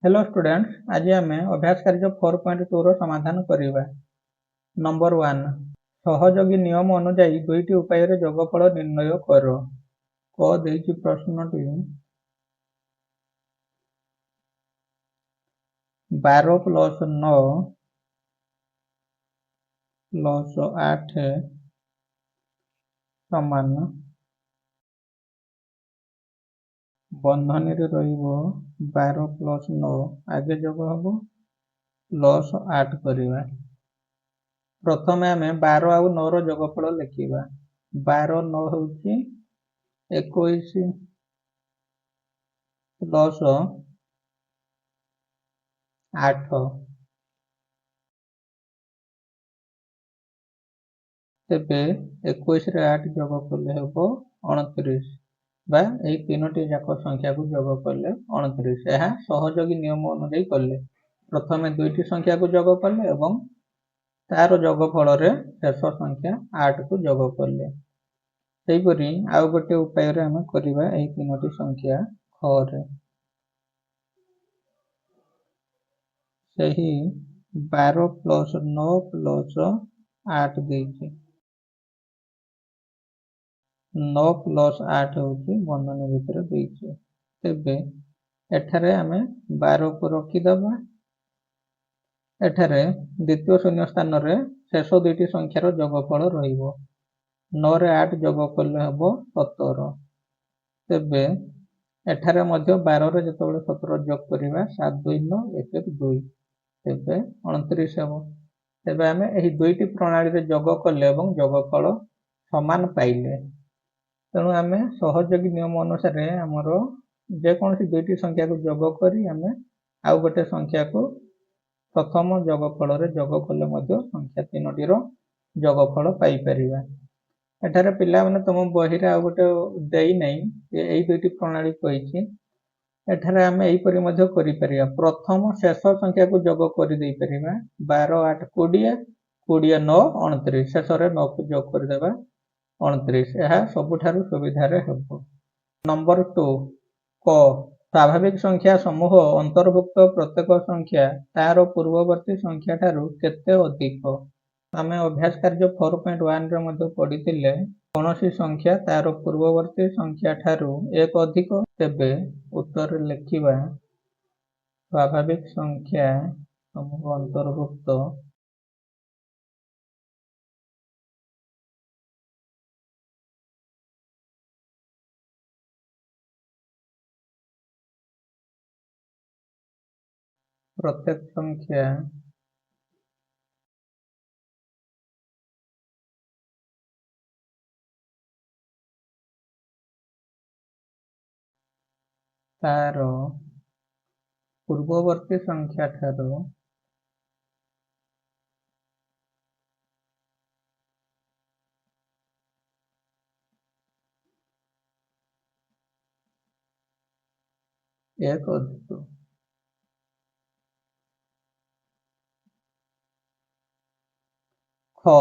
Hello students, आज आम अभ्यास कार्य 4.2 रो समाधान करिबा। नंबर 1 सहयोगी नियम अनुसार दुईटी उपाय रे योगफल निर्णय करो। क देछि प्रश्नटी 12 + 9 + 8 समान बंधनी रे रहिबो 12 + 9 आगे जोग हबो +8 करिबा। प्रथमे आमे 12 आउ 9 रो योगफल लिखिबा। 12 9 होउची 21 प्लस 8 तेबे 21 रे 8 जोग कले हेबो 29 बा एई तीनोटी जाक संख्या को जोग कले 29। यह सहयोगी नियम अनुसार कले प्रथमे दुईटी संख्या को जोग कले एवं तार जोगफल रे शेष संख्या 8 को जोग कले। सेहिपरि आउ गोटे उपाय रे हम करिबा एई तीनोटी संख्या ख रे सही 12 + 9 + 8 देछि 9 + 8 होउची बंधनी भितर देछि। तेबे एठारे आमे 12 को रखि दबा। एठारे द्वितीय शून्य स्थान रे शेष दुईटी संख्यार योगफल रहिबो 9 रे 8 जोग कले हबो 17। तेबे एठारे मध्य 12 रे जतबेले 17 जोग करिबा 7 2 9 1 1 2 तेबे 29 हेबो। तेबे आमे एही दुईटी प्रणाली रे जोग कले एवं योगफल समान पाइले। तेणु आमे सहयोगी नियम अनुसार आमर जेकोसी दुईटी संख्या को जोग करी आमे आउ गोटे संख्या को प्रथम योगफल रे जोग कले मध्य संख्या तीनोटी रो योगफल पाई परिबा। एठारे पिला माने तुम बही रे आउ गोटे देई नै एई दुईटी प्रणाली कहिछि। एठारे आमे एई परि मध्य करि परिबा। प्रथम शेष संख्या को जोग करि देई परिबा 12 8 20 20 9 29 शेष रे 9 को जोग करि देबा 29। यह सबुठारु सुविधा रे हेबो। नंबर 2 क स्वाभाविक संख्या समूह अंतर्भुक्त प्रत्येक संख्या तार पूर्ववर्ती संख्या ठारू केते अधिक। आमे अभ्यास कार्य 4.1 रे मध्ये पढिथिले कोनोसी संख्या तार पूर्ववर्ती संख्या ठारू एक अधिक तेबे उत्तर लिखिबा स्वाभाविक संख्या समूह अंतर्भुक्त प्रत्येक संख्या तार पूर्ववर्ती संख्या ठारू एक अधिक। ख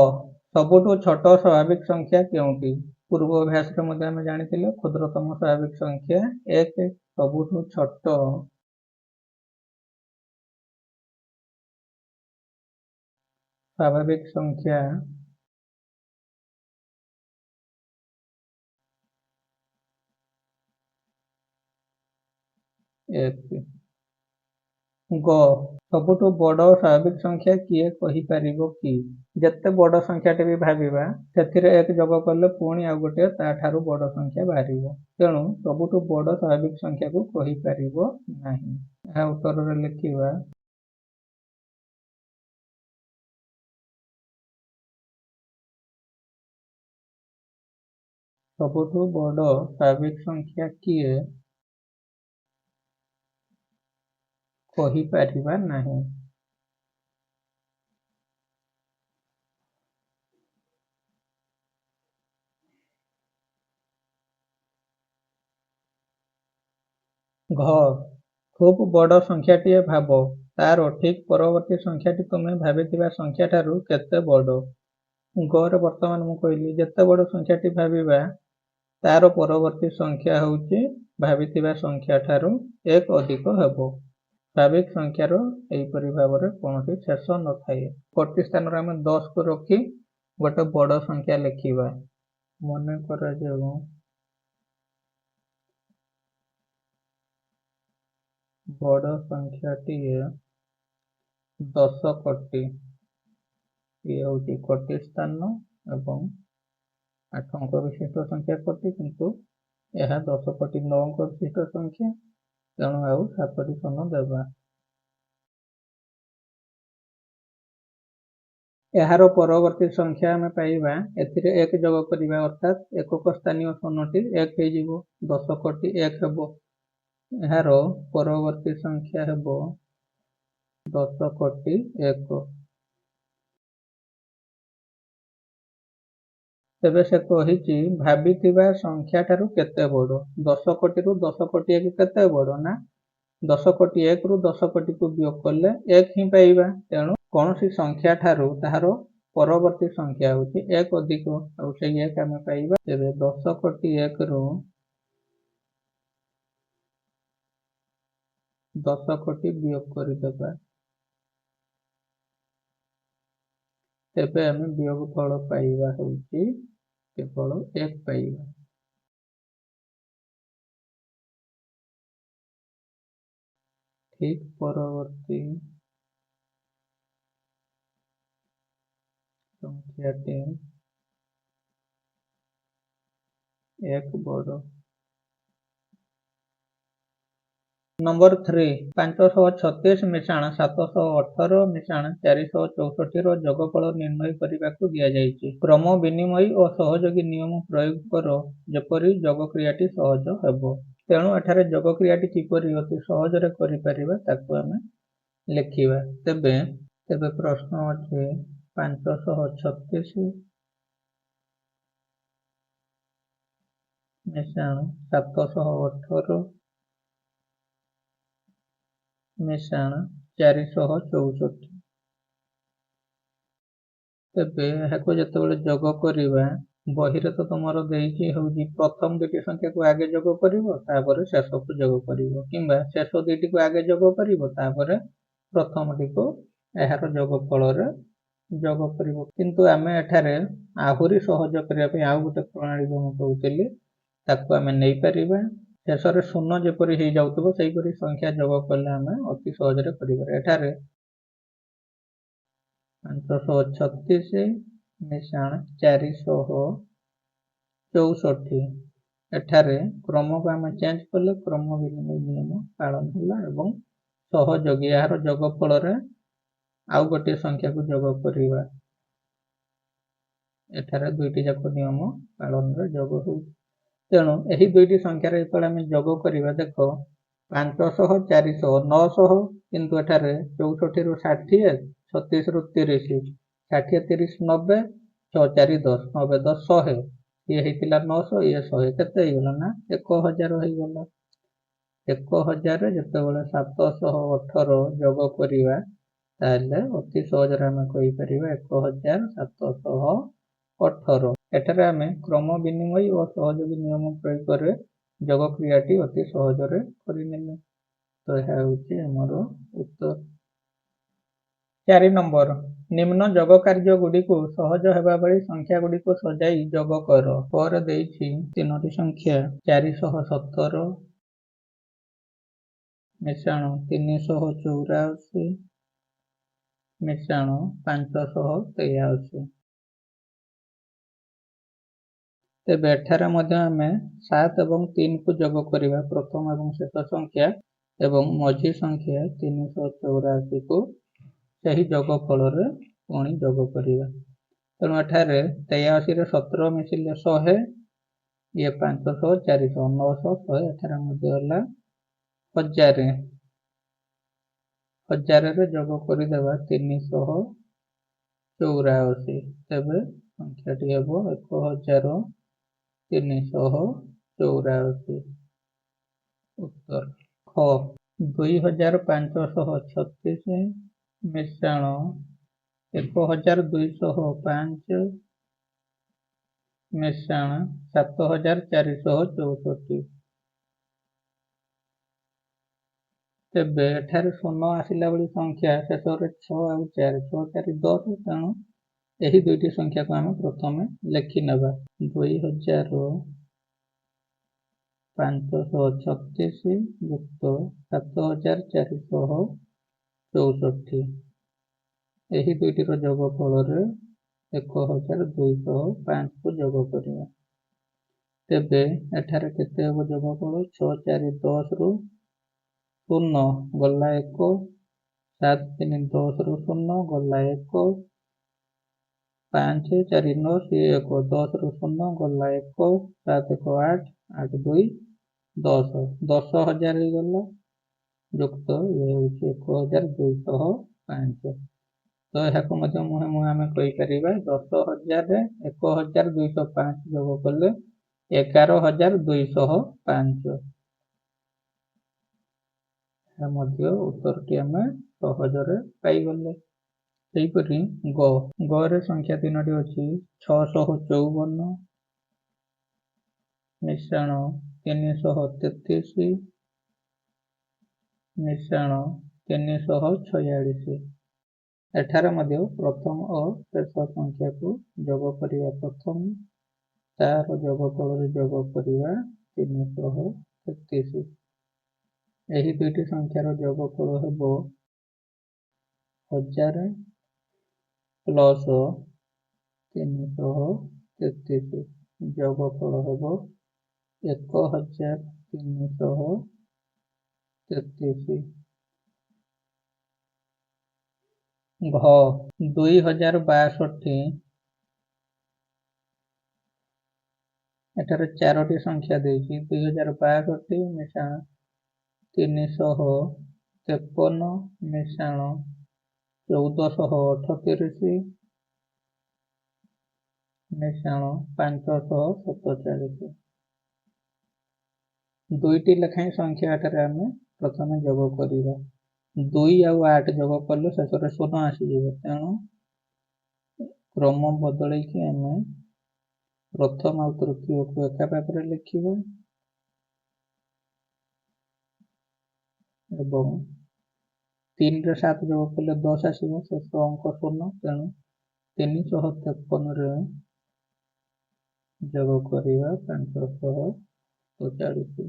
सबुठु छोट स्वाभाविक संख्या केउंटी। पूर्व अभ्यास रे मध्ये हम जानिथिले क्षुद्रतम स्वाभाविक संख्या 1 सबुठु छोट स्वाभाविक संख्या 1। ग सबुठु बड़ स्वाभाविक संख्या किए कहि परिबो कि। जेते बड़ संख्याटे भी भाबिबा सेथिरे 1 जोग करले पुणी आ गोटे ता ठारू बड़ संख्या बाहरिबो। तेणु सबुठु बड़ स्वाभाविक संख्या को कहि परिबो नाही। ଏହା उत्तर रे लिखिबा सबुठु बड़ स्वाभाविक संख्या किए कहि परिबा नाही। घ खूब बड़ संख्याटीए भाब तार ठीक परवर्ती संख्याटी तुमे भाबिथिबा संख्या ठारू केते बड़। ग रे वर्तमान मु कहली जेते बड़ संख्याटी भाबिबा तार परवर्ती संख्या होउची भाबिथिबा संख्या ठारू एक अधिक हेबो। ସ୍ୱାଭାବିକ ସଂଖ୍ୟାର ଏହିପରି ଭାବରେ କୌଣସି ଶେଷ ନଥାଏ। କୋଟି ସ୍ଥାନରେ ଆମେ 10 କୁ ରଖି ଗୋଟେ ବଡ଼ ସଂଖ୍ୟା ଲେଖିବା। ମନେ କରାଯାଉ ବଡ଼ ସଂଖ୍ୟାଟିଏ 10 କୋଟି। ଇଏ ହେଉଛି କୋଟି ସ୍ଥାନ ଏବଂ 8 ଅଙ୍କ ବିଶିଷ୍ଟ ସଂଖ୍ୟା କୋଟି, କିନ୍ତୁ ଏହା 10 କୋଟି 9 ଅଙ୍କ ବିଶିଷ୍ଟ ସଂଖ୍ୟା, ତେଣୁ ଆଉ 7ଟି ଶୂନ ଦେବା। ଏହାର ପରବର୍ତ୍ତୀ ସଂଖ୍ୟା ଆମେ ପାଇବା, ଏଥିରେ 1 ଯୋଗ କରିବା, ଅର୍ଥାତ୍ ଏକକ ସ୍ଥାନୀୟ ଶୂନ୍ୟଟି 1 ହେଇଯିବ, 10 କୋଟି 1 ହେବ। ଏହାର ପରବର୍ତ୍ତୀ ସଂଖ୍ୟା ହେବ 10 କୋଟି 1। ତେବେ ସେ କହିଛି ଭାବିଥିବା ସଂଖ୍ୟାଠାରୁ କେତେ ବଡ଼। 10 କୋଟିରୁ 10 କୋଟି 1 କେତେ ବଡ଼? ନା 10 କୋଟି 1ରୁ 10 କୋଟିକୁ ବିୟୋଗ କଲେ 1 ହିଁ ପାଇବା। ତେଣୁ କୌଣସି ସଂଖ୍ୟା ଠାରୁ ତାହାର ପରବର୍ତ୍ତୀ ସଂଖ୍ୟା ହେଉଛି 1 ଅଧିକ, ଆଉ ସେଇ 1 ଆମେ ପାଇବା। ତେବେ 10 କୋଟି 1ରୁ 10 କୋଟି ବିୟୋଗ କରିଦେବା। ତେବେ ଆମେ ବିୟୋଗଫଳ ପାଇବା ହେଉଛି କେବଳ 1 ପାଇବା। ଠିକ୍ ପରବର୍ତ୍ତୀ ସଂଖ୍ୟାଟି 1 ବଡ଼। ନମ୍ବର 3, 536 ମିଶାଣ 718 ମିଶାଣ 464ର ଯୋଗଫଳ ନିର୍ଣ୍ଣୟ କରିବାକୁ ଦିଆଯାଇଛି। କ୍ରମ ବିନିମୟ ଓ ସହଯୋଗୀ ନିୟମ ପ୍ରୟୋଗ କର ଯେପରି ଯୋଗ କ୍ରିୟାଟି ସହଜ ହେବ। ତେଣୁ ଏଠାରେ ଯୋଗ କ୍ରିୟାଟି କିପରି ଅତି ସହଜରେ କରିପାରିବା ତାକୁ ଆମେ ଲେଖିବା। ତେବେ ପ୍ରଶ୍ନ ଅଛି 536 ମିଶାଣ 718 ମିଶାଣ 464। ତେବେ ଏହାକୁ ଯେତେବେଳେ ଯୋଗ କରିବା, ବହିରେ ତ ତମର ଦେଇଛି ହେଉଛି ପ୍ରଥମ ଦୁଇଟି ସଂଖ୍ୟାକୁ ଆଗେ ଯୋଗ କରିବ, ତାପରେ ଶେଷକୁ ଯୋଗ କରିବ, କିମ୍ବା ଶେଷ ଦୁଇଟିକୁ ଆଗେ ଯୋଗ କରିବ, ତାପରେ ପ୍ରଥମଟିକୁ ଏହାର ଯୋଗଫଳରେ ଯୋଗ କରିବ। କିନ୍ତୁ ଆମେ ଏଠାରେ ଆହୁରି ସହଜ କରିବା ପାଇଁ ଆଉ ଗୋଟେ ପ୍ରଣାଳୀ ମୁଁ କହୁଥିଲି, ତାକୁ ଆମେ ନେଇପାରିବା। ଶେଷରେ ଶୂନ ଯେପରି ହେଇଯାଉଥିବ ସେହିପରି ସଂଖ୍ୟା ଯୋଗ କଲେ ଆମେ ଅତି ସହଜରେ କରିପାରିବା। ଏଠାରେ 536 ମିଶାଣ 464, ଏଠାରେ କ୍ରମକୁ ଆମେ ଚେଞ୍ଜ କଲେ କ୍ରମ ବିନିମୟ ନିୟମ ପାଳନ ହେଲା ଏବଂ ସହଯୋଗୀ ଏହାର ଯୋଗଫଳରେ ଆଉ ଗୋଟିଏ ସଂଖ୍ୟାକୁ ଯୋଗ କରିବା। ଏଠାରେ ଦୁଇଟି ଯାକ ନିୟମ ପାଳନରେ ଯୋଗ ହେଉଛି। ତେଣୁ ଏହି ଦୁଇଟି ସଂଖ୍ୟାରେ ଯେତେବେଳେ ଆମେ ଯୋଗ କରିବା, ଦେଖ 500 400 900, କିନ୍ତୁ ଏଠାରେ 64ରୁ 60, 36ରୁ 30, 60 30 90, 6 4 10, 9 10 100, ଇଏ ହେଇଥିଲା 900, ଇଏ 100, କେତେ ହେଇଗଲା? ନା 1000 ହେଇଗଲା। 1000ରେ ଯେତେବେଳେ 718 ଯୋଗ କରିବା, ତାହେଲେ ଅତି ସହଜରେ ଆମେ କହିପାରିବା 1718। ଏଠାରେ ଆମେ କ୍ରମ ବିନିମୟ ଓ ସହଯୋଗୀ ନିୟମ ପ୍ରୟୋଗ କରି ଯୋଗ କ୍ରିୟାଟି ଅତି ସହଜରେ କରିନେଲେ। ତ ଏହା ହେଉଛି ଆମର ଉତ୍ତର। 4 ନମ୍ବର, ନିମ୍ନ ଯୋଗ କାର୍ଯ୍ୟ ଗୁଡ଼ିକୁ ସହଜ ହେବା ଭଳି ସଂଖ୍ୟା ଗୁଡ଼ିକୁ ସଜାଇ ଯୋଗ କର। ପରେ ଦେଇଛି ତିନୋଟି ସଂଖ୍ୟା 417 ମିଶାଣ 384 ମିଶାଣ 583। ତେବେ ଏଠାରେ ମଧ୍ୟ ଆମେ 7 ଏବଂ 3କୁ ଯୋଗ କରିବା, ପ୍ରଥମ ଏବଂ ଶେଷ ସଂଖ୍ୟା, ଏବଂ ମଝି ସଂଖ୍ୟା 384କୁ ସେହି ଯୋଗଫଳରେ ପୁଣି ଯୋଗ କରିବା। ତେଣୁ ଏଠାରେ 83ରେ 17 ମିଶିଲେ 100, ଇଏ 500 400 900 100, ଏଠାରେ ମଧ୍ୟ ହେଲା 1000। 1000ରେ ଯୋଗ କରିଦେବା 384, ତେବେ ସଂଖ୍ୟାଟି ହେବ 1384। ଉତ୍ତର। ଖ, 2536 ମିଶାଣ 1205 ମିଶାଣ 7464। ତେବେ ଏଠାରେ ଶୂନ ଆସିଲା ଭଳି ସଂଖ୍ୟା ଶେଷରେ 6 ଆଉ 4 6 4 10 ତେଣୁ ଏହି ଦୁଇଟି ସଂଖ୍ୟାକୁ ଆମେ ପ୍ରଥମେ ଲେଖିନେବା 2536 ଯୁକ୍ତ 7464। ଏହି ଦୁଇଟିର ଯୋଗଫଳରେ 1205କୁ ଯୋଗ କରିବା। ତେବେ ଏଠାରେ କେତେ ହେବ ଯୋଗଫଳ 6 4 10 ରୁ 0 ଗଲା 1 7 3 10 ରୁ 0 ଗଲା 1 5 4 9 ସିଏ 1 10 ରୁ 0 ଗଲା 1 7 1 8 8 2 10 10,000 ହେଇଗଲା ଯୁକ୍ତ ଇଏ ହେଉଛି 1205। ତ ଏହାକୁ ମଧ୍ୟ ମୁହେଁ ମୁହେଁ ଆମେ କହିପାରିବା 10,000ରେ 1205 ଯୋଗ କଲେ 11,205। ଏହା ମଧ୍ୟ ଉତ୍ତରଟି ଆମେ ସହଜରେ ପାଇଗଲେ। ସେହିପରି ଗରେ ସଂଖ୍ୟା ତିନୋଟି ଅଛି 654 ମିଶାଣ 333 ମିଶାଣ 346। ଏଠାରେ ମଧ୍ୟ ପ୍ରଥମ ଓ ଶେଷ ସଂଖ୍ୟାକୁ ଯୋଗ କରିବା ପ୍ରଥମେ ତାର ଯୋଗଫଳରେ ଯୋଗ କରିବା 333। ଏହି ଦୁଇଟି ସଂଖ୍ୟାର ଯୋଗଫଳ ହେବ 1000 ପ୍ଲସ୍ 333 ଯୋଗଫଳ ହେବ 1333। 2062 ଏଠାରେ ଚାରୋଟି ସଂଖ୍ୟା ଦେଇଛି 2062 ମିଶାଣ 353 ମିଶାଣ 1438 ମିଶାଣ 547। ଦୁଇଟି ଲେଖାଏଁ ସଂଖ୍ୟା ଏଠାରେ ଆମେ ପ୍ରଥମେ ଯୋଗ କରିବା। 2 ଆଉ 8 ଯୋଗ କଲେ ଶେଷରେ 0 ଆସିଯିବ ତେଣୁ କ୍ରମ ବଦଳେଇକି ଆମେ ପ୍ରଥମ ଆଉ ତୃତୀୟକୁ ଏକା ପାଖରେ ଲେଖିବା ଏବଂ 3ରେ 7 ଯୋଗ କଲେ 10 ଆସିବ ଶେଷ ଅଙ୍କ 0 ତେଣୁ 353ରେ ଯୋଗ କରିବା 547।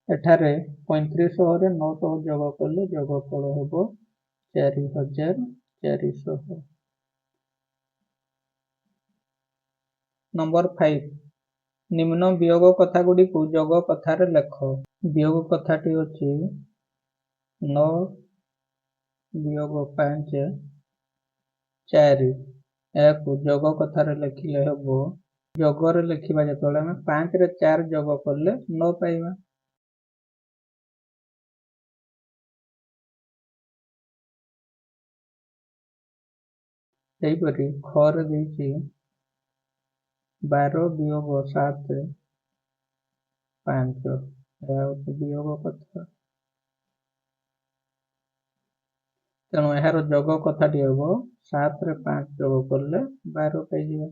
ଏଠାରେ 3500ରେ 900 ଯୋଗ କଲେ ଯୋଗଫଳ ହେବ 4400। ନମ୍ବର 5 ନିମ୍ନ ବିୟୋଗ କଥାଗୁଡ଼ିକୁ ଯୋଗ କଥାରେ ଲେଖ। ବିୟୋଗ କଥାଟି ଅଛି 9 ବିୟୋଗ 5 4। ଏହାକୁ ଯୋଗ କଥାରେ ଲେଖିଲେ ହେବ ଯୋଗରେ ଲେଖିବା ଯେତେବେଳେ ଆମେ 5ରେ 4 ଯୋଗ କଲେ 9 ପାଇବା। ସେହିପରି ଖରେ ଦେଇଛି 12 ବିୟୋଗ 7 5। ଏହା ହେଉଛି ବିୟୋଗ କଥା ତେଣୁ ଏହାର ଯୋଗ କଥାଟି ହେବ 7ରେ 5 ଯୋଗ କଲେ 12 ପାଇଯିବା।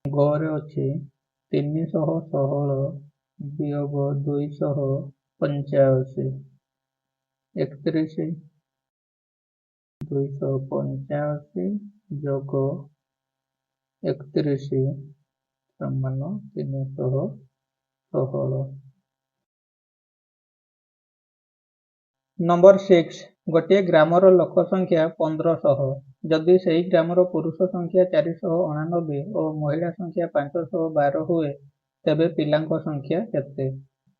ଗରେ ଅଛି 316 ବିୟୋଗ 285 31 285 ଯୋଗ 31 ସମାନ 316। ନମ୍ବର 6 ଗୋଟିଏ ଗ୍ରାମର ଲୋକ ସଂଖ୍ୟା 1500 ଯଦି ସେହି ଗ୍ରାମର ପୁରୁଷ ସଂଖ୍ୟା 489 ଓ ମହିଳା ସଂଖ୍ୟା 512 ହୁଏ ତେବେ ପିଲାଙ୍କ ସଂଖ୍ୟା କେତେ?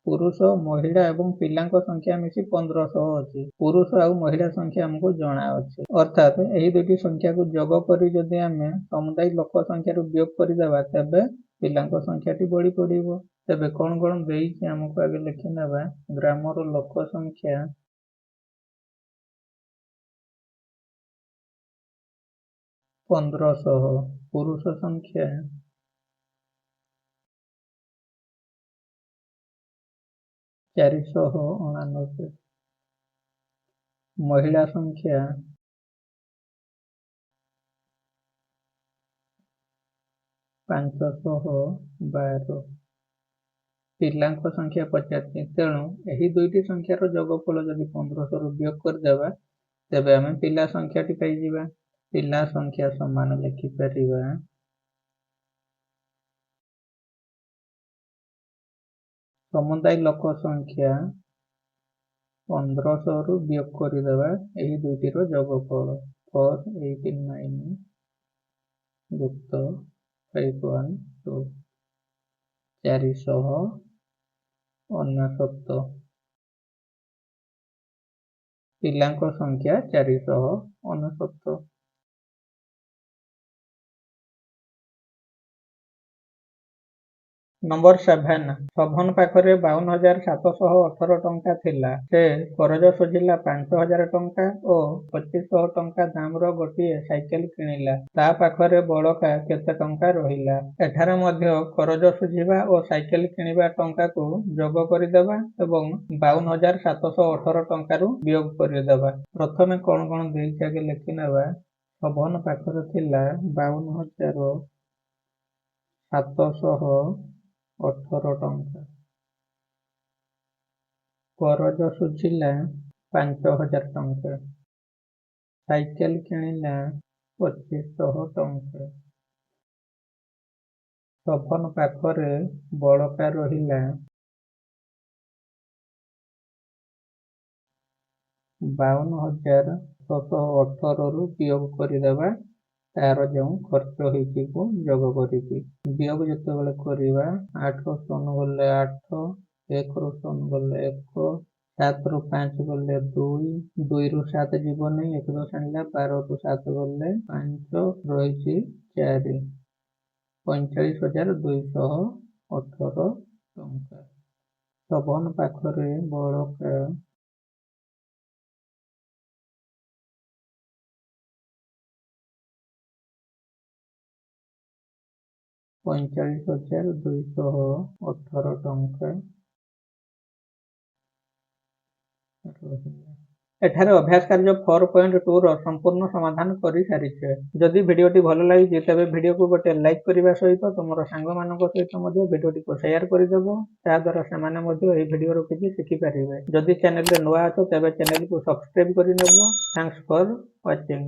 ପୁରୁଷ ମହିଳା ଏବଂ ପିଲାଙ୍କ ସଂଖ୍ୟା ମିଶି 1500 ଅଛି। ପୁରୁଷ ଆଉ ମହିଳା ସଂଖ୍ୟା ଆମକୁ ଜଣା ଅଛି ଅର୍ଥାତ୍ ଏହି ଦୁଇଟି ସଂଖ୍ୟାକୁ ଯୋଗ କରି ଯଦି ଆମେ ସମୁଦାୟ ଲୋକ ସଂଖ୍ୟାରୁ ବିୟୋଗ କରିଦେବା ତେବେ ପିଲାଙ୍କ ସଂଖ୍ୟାଟି ବଳି ପଡ଼ିବ। ତେବେ କଣ କଣ ଦେଇଛି ଆମକୁ ଆଗେ ଲେଖିନେବା। ଗ୍ରାମର ଲୋକ ସଂଖ୍ୟା 1500 ପୁରୁଷ ସଂଖ୍ୟା 489 ମହିଳା ସଂଖ୍ୟା 512। ପିଲାଙ୍କ ସଂଖ୍ୟା 50। ତେଣୁ ଏହି ଦୁଇଟି ସଂଖ୍ୟାର ଯୋଗଫଳ ଯଦି 1500ରୁ ବିୟୋଗ କରିଦେବା ତେବେ ଆମେ ପିଲା ସଂଖ୍ୟାଟି ପାଇଯିବା। ପିଲା ସଂଖ୍ୟା ସମାନ ଲେଖିପାରିବା ସମୁଦାୟ ଲୋକ ସଂଖ୍ୟା 1500ରୁ ବିୟୋଗ କରିଦେବା ଏହି ଦୁଇଟିର ଯୋଗଫଳ 489 ଯୁକ୍ତ 512 499। ପିଲାଙ୍କ ସଂଖ୍ୟା 499। ନମ୍ବର 7। ଶୋଭନ ପାଖରେ 52,718 ଟଙ୍କା ଥିଲା। ସେ କରଜ ଶୁଝିଲା 5,000 ଟଙ୍କା ଓ 2,500 ଟଙ୍କା ଦାମର ଗୋଟିଏ ସାଇକେଲ କିଣିଲା। ତା ପାଖରେ ବଳକା କେତେ ଟଙ୍କା ରହିଲା? ଏଠାରେ ମଧ୍ୟ କରଜ ଶୁଝିବା ଓ ସାଇକେଲ କିଣିବା ଟଙ୍କାକୁ ଯୋଗ କରିଦେବା ଏବଂ 52,718 ଟଙ୍କାରୁ ବିୟୋଗ କରିଦେବା। ପ୍ରଥମେ କଣ କଣ ଦେଇଛି ଆଗେ ଲେଖିନେବା। ଶୋଭନ ପାଖରେ ଥିଲା 52,718 ଟଙ୍କା। କରଜ ଶୁଝିଲା 5,000 ଟଙ୍କା। ସାଇକେଲ କିଣିଲା 2,500 ଟଙ୍କା। ଶୋଭନ ପାଖରେ ବଳକା ରହିଲା 52,718ରୁ ବିୟୋଗ କରିଦେବା ତାର ଯେଉଁ ଖର୍ଚ୍ଚ ହେଇଛି ଯୋଗ କରିକି। ବିୟୋଗ ଯେତେବେଳେ କରିବା 8ରୁ ଶୂନ ଗଲେ 8, 1ରୁ ଶୂନ ଗଲେ 1, 7ରୁ 5 ଗଲେ 2, 2ରୁ 7 ଯିବନି, 1 ଦଶ ଆଣିଲା 12ରୁ 7 ଗଲେ 5, ରହିଛି 4, 45,218 ଟଙ୍କା। ଶୋଭନ ପାଖରେ ବଳକା 45,218 ଟଙ୍କା ରହିଲା। ଏଠାରେ ଅଭ୍ୟାସ କାର୍ଯ୍ୟ 4.2ର ସମ୍ପୂର୍ଣ୍ଣ ସମାଧାନ କରିସାରିଛେ। ଯଦି ଭିଡିଓଟି ଭଲ ଲାଗିଛି ତେବେ ଭିଡିଓକୁ ଗୋଟେ ଲାଇକ୍ କରିବା ସହିତ ତୁମର ସାଙ୍ଗମାନଙ୍କ ସହିତ ମଧ୍ୟ ଭିଡିଓଟିକୁ ସେୟାର କରିଦେବ। ତାଦ୍ୱାରା ସେମାନେ ମଧ୍ୟ ଏହି ଭିଡିଓରୁ କିଛି ଶିଖିପାରିବେ। ଯଦି ଚ୍ୟାନେଲରେ ନୂଆ ଅଛ ତେବେ ଚ୍ୟାନେଲକୁ ସବସ୍କ୍ରାଇବ କରିନେବ। ଥ୍ୟାଙ୍କ୍ସ ଫର ୱାଚିଂ।